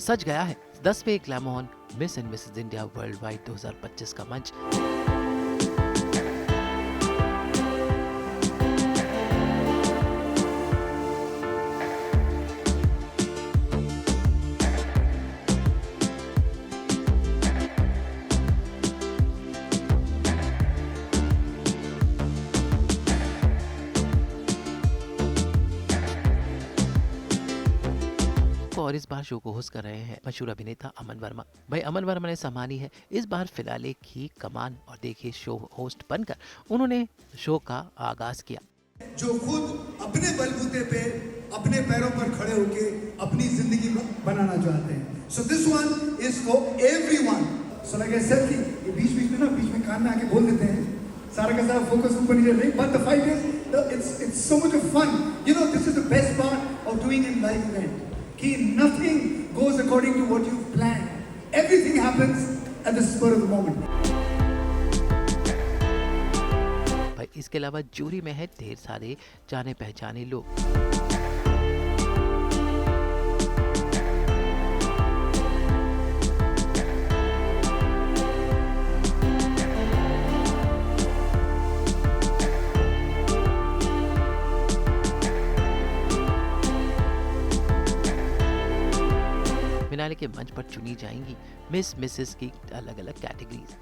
सज गया है 10वें glamour miss and Mrs India world wide 2025 का मंच। और इस बार शो को होस्ट कर रहे हैं मशहूर अभिनेता अमन वर्मा। भाई अमन वर्मा ने संभाली है इस बार फिलहाल एक ही कमान और देखिए शो होस्ट बनकर उन्होंने शो का आगाज किया। जो खुद अपने बलबूते पे अपने पैरों पर खड़े होके अपनी जिंदगी बनाना चाहते हैं। So this one is for everyone. So like I said कि ये बीच में कान में आके बोल देते हैं, सारा का सारा फोकस ऊपर नीचे नहीं, but the fight is it's so much of fun. You know this is the best part of doing in life event कि nothing goes according to what you've planned. Everything happens at the spur of the moment. भाई इसके अलावा jury में है ढेर सारे जाने पहचाने लोग। फिनाले के मंच पर चुनी जाएंगी मिस मिसेस की अलग अलग कैटेगरीज।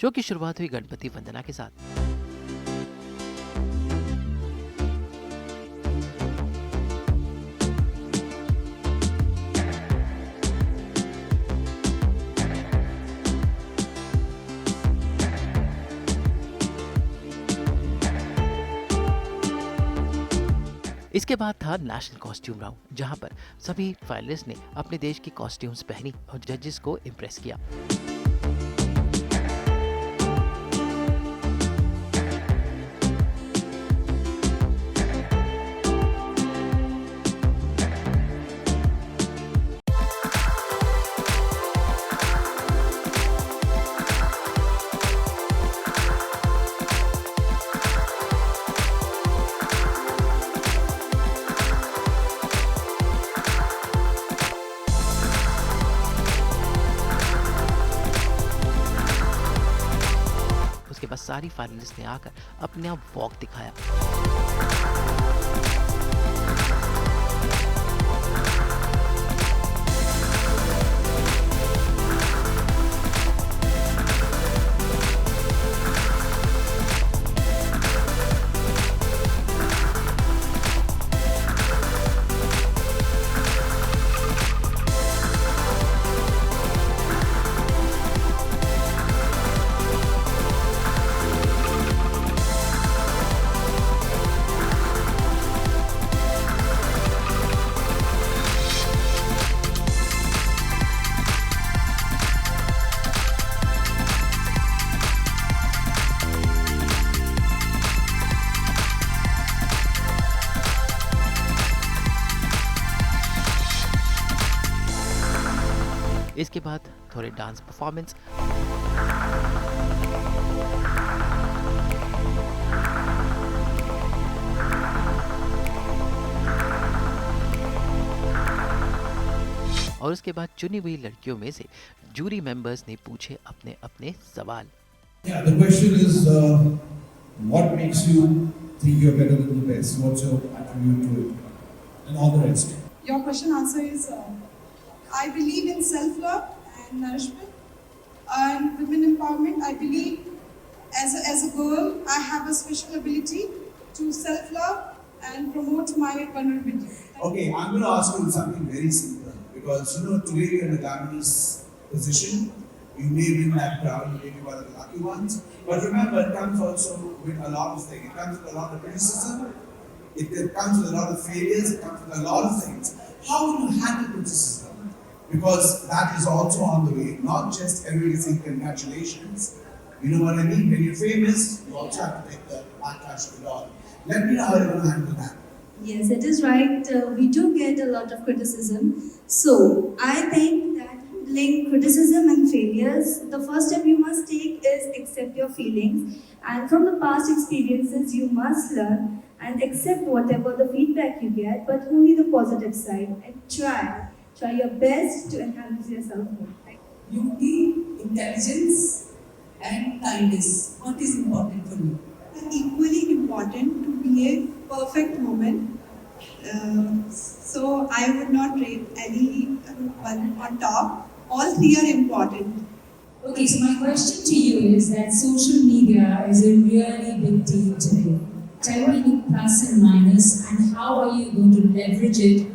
शो की शुरुआत हुई गणपति वंदना के साथ। इसके बाद था नेशनल कॉस्ट्यूम राउंड, जहां पर सभी फाइनलिस्ट ने अपने देश की कॉस्ट्यूम्स पहनी और जजेस को इम्प्रेस किया। उसके बाद सारी फाइनलिस्ट ने आकर अपने आप वॉक दिखाया। इसके बाद थोड़े डांस परफॉर्मेंस। और उसके बाद चुनी हुई लड़कियों में से जूरी मेंबर्स ने पूछे अपने अपने सवाल। Yeah, the question is, what makes you think you're better than the best? What's your attribute to it? And all the rest. Your question answer is, I believe in self-love and nourishment and women empowerment. I believe as a girl, I have a special ability to self-love and promote my vulnerability. Okay, I'm going to ask you something very simple. Because, today you're in a glamorous position. You may win that crown, you may be one of the lucky ones. But remember, it comes also with a lot of things. It comes with a lot of criticism. It comes with a lot of failures. It comes with a lot of things. How will you handle criticism? Because that is also on the way. Not just everybody saying congratulations. You know what I mean? When you're famous, you also have to take the backlash of it all. Let me know how you're going to handle that. Yes, it is right. We do get a lot of criticism. So, I think that handling criticism and failures, the first step you must take is accept your feelings. And from the past experiences, you must learn and accept whatever the feedback you get, but only the positive side, and try your best to enhance yourself more. Beauty, intelligence, and kindness. What is important for you? Equally important to be a perfect woman. So I would not rate any one on top. All three are important. Okay, so my question to you is that social media is a really big deal today. Tell me the plus and minus, and how are you going to leverage it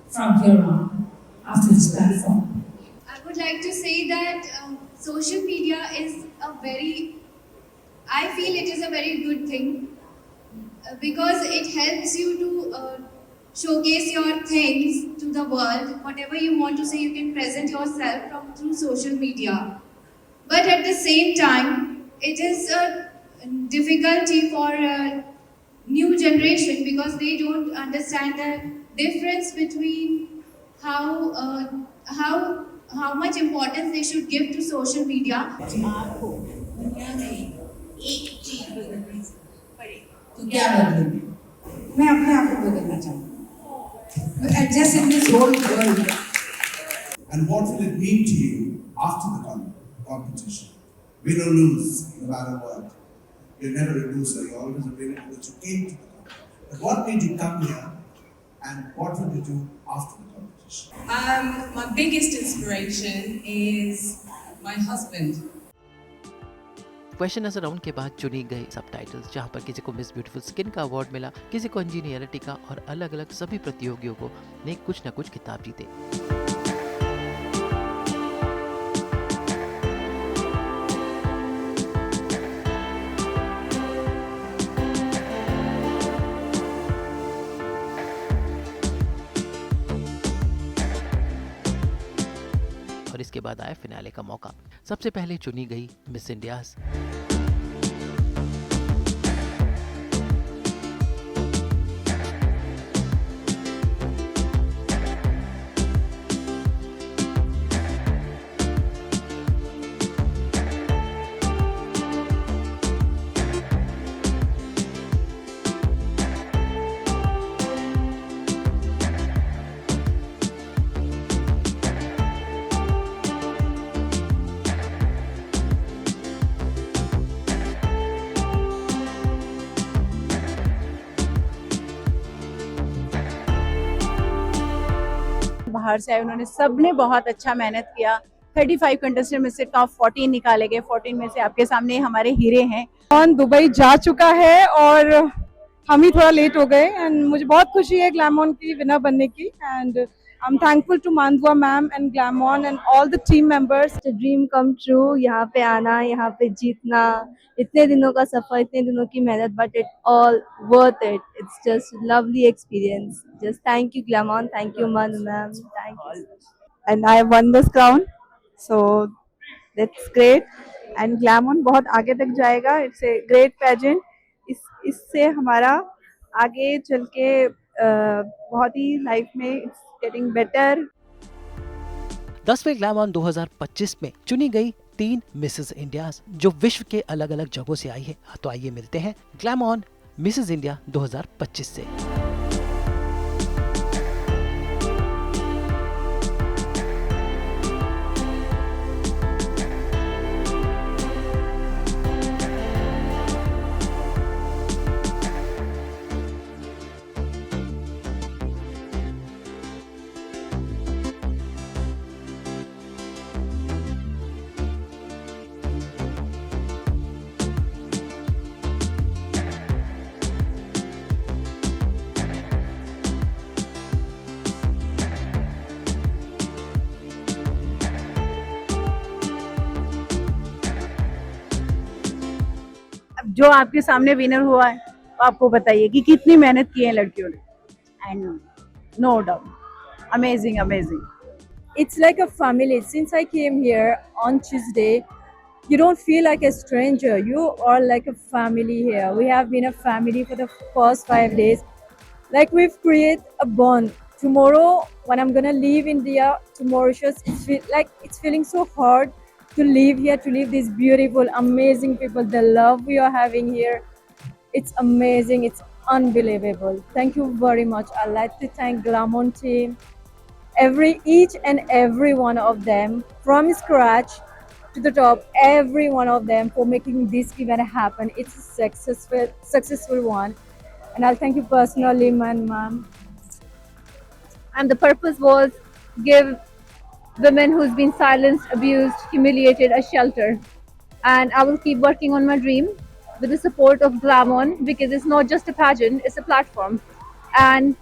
from here on after this platform? I would like to say that social media is I feel it is a very good thing because it helps you to showcase your things to the world. Whatever you want to say, you can present yourself through social media. But at the same time, it is a difficulty for new generation because they don't understand the difference between how much importance they should give to social media. आपको दुनिया में एक चीज बदलनी पड़े तो क्या बदलेंगे? मैं अपने आप को बदलना चाहूँगी. Adjust in this whole world. And what will it mean to you after the competition? Win or lose, no matter what. You're never a loser, you're always a winner because you came to the competition. But what made you come here and what will you do after the competition? My biggest inspiration is my husband. Question answer round के बाद चुनी गई subtitles, जहां पर किसी को miss beautiful skin का award मिला, किसी को इंजीनियरिटी का, और अलग अलग सभी प्रतियोगियों को ने कुछ न कुछ खिताब जीते. और इसके बाद आया फिनाले का मौका. सबसे पहले चुनी गई मिस इंडियाज. बाहर से आए, उन्होंने सबने बहुत अच्छा मेहनत किया. 35 कंटेस्टेंट में से टॉप 14 निकाले गए. 14 में से आपके सामने हमारे हीरे हैं. कौन दुबई जा चुका है और हम ही थोड़ा लेट हो गए, एंड मुझे बहुत खुशी है ग्लैमॉन की विनर बनने की. And I am thankful to Mandwa ma'am and Glamon and all the team members. Dream come true, यहाँ पे आना, यहाँ पे जीतना, इतने दिनों का सफर, इतने दिनों की मेहनत, but it all worth it. It's just lovely experience. Just thank you Glamon, thank you Manu ma'am, thank you. And I won this crown, so that's great. And Glamon बहुत आगे तक जाएगा. It's a great pageant. इससे हमारा आगे चल के बहुत ही लाइफ में इट्स गेटिंग बेटर. 10वें ग्लैमॉन 2025 में चुनी गई 3 मिसेस इंडियाज जो विश्व के अलग अलग जगहों से आई है. तो आइए मिलते हैं ग्लैमॉन मिसेस इंडिया 2025 से. जो आपके सामने विनर हुआ है, तो आपको बताइए कि कितनी मेहनत की है लड़कियों ने. And no doubt amazing amazing. It's like a family. Since I came here on Tuesday, you don't feel like a stranger. You are like a family here. We have been a family for the first 5 days. Like we've created a bond. Tomorrow, when I'm gonna leave India to Mauritius, it's feeling so hard to leave here, to leave these beautiful, amazing people. The love we are having here, it's amazing. It's unbelievable. Thank you very much. I'd like to thank Glamon team, each and every one of them from scratch to the top, every one of them for making this event happen. It's a successful one. And I'll thank you personally, man, ma'am. And the purpose was give women who's been silenced, abused, humiliated a shelter. And I will keep working on my dream with the support of Glamon, because it's not just a pageant, it's a platform. And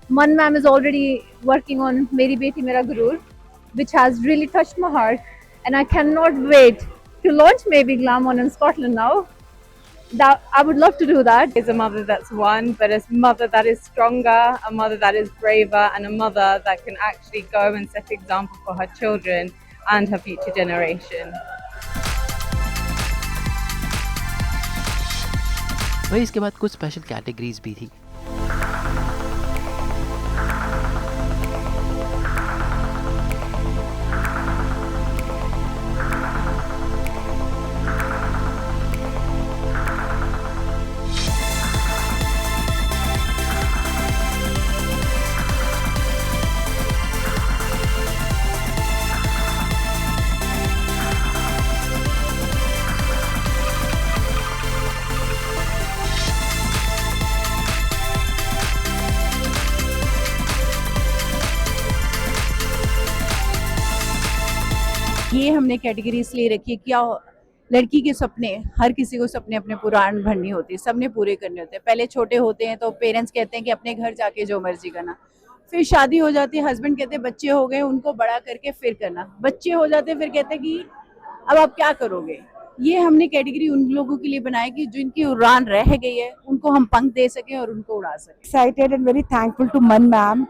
Man ma'am is already working on Meri Beti Mera Gurur, which has really touched my heart. And I cannot wait to launch maybe Glamon in Scotland now. That I would love to do that. Is a mother that's won, but a mother that is stronger, a mother that is braver, and a mother that can actually go and set example for her children and her future generation. वही इसके बाद कुछ special categories भी थी। ये हमने category इसलिए रखी है, क्या लड़की के सपने, हर किसी को सपने अपने पुराण भरनी होती है, सबने पूरे करने होते हैं। पहले छोटे होते हैं तो पेरेंट्स कहते हैं कि अपने घर जाके जो मर्जी करना, फिर शादी हो जाती है, हस्बैंड कहते हैं बच्चे हो गए उनको बड़ा करके फिर करना, बच्चे हो जाते हैं फिर कहते हैं कि अब आप क्या करोगे। ये हमने कैटेगरी उन लोगों के लिए बनाई कि जिनकी उड़ान रह गई है उनको हम पंख दे सकें और उनको उड़ा सकें। Excited and very thankful to Man ma'am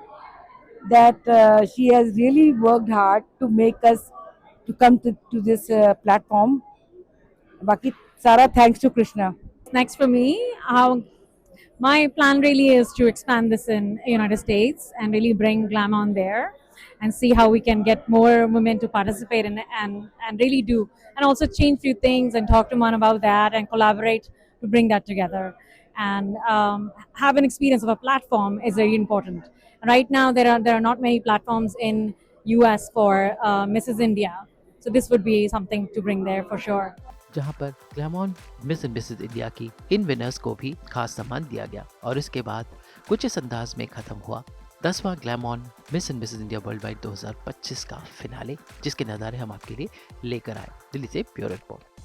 that she has really worked hard to make us to come to this platform. Baki Sara, thanks to Krishna. Next for me, my plan really is to expand this in United States and really bring Glamon there and see how we can get more women to participate in it and really do, and also change few things and talk to Man about that and collaborate to bring that together. And have an experience of a platform is very important. Right now there are not many platforms in US for Mrs. India. So this would be something to bring there for sure. जहां पर ग्लैमॉन miss and Mrs India की इन winners को भी खास सम्मान दिया गया और इसके बाद कुछ इस अंदाज में खत्म हुआ 10वां Glamon miss and Mrs India world wide 2025 का फिनाले, जिसके नज़ारे हम आपके लिए लेकर आए। दिल्ली से ब्यूरो रिपोर्ट।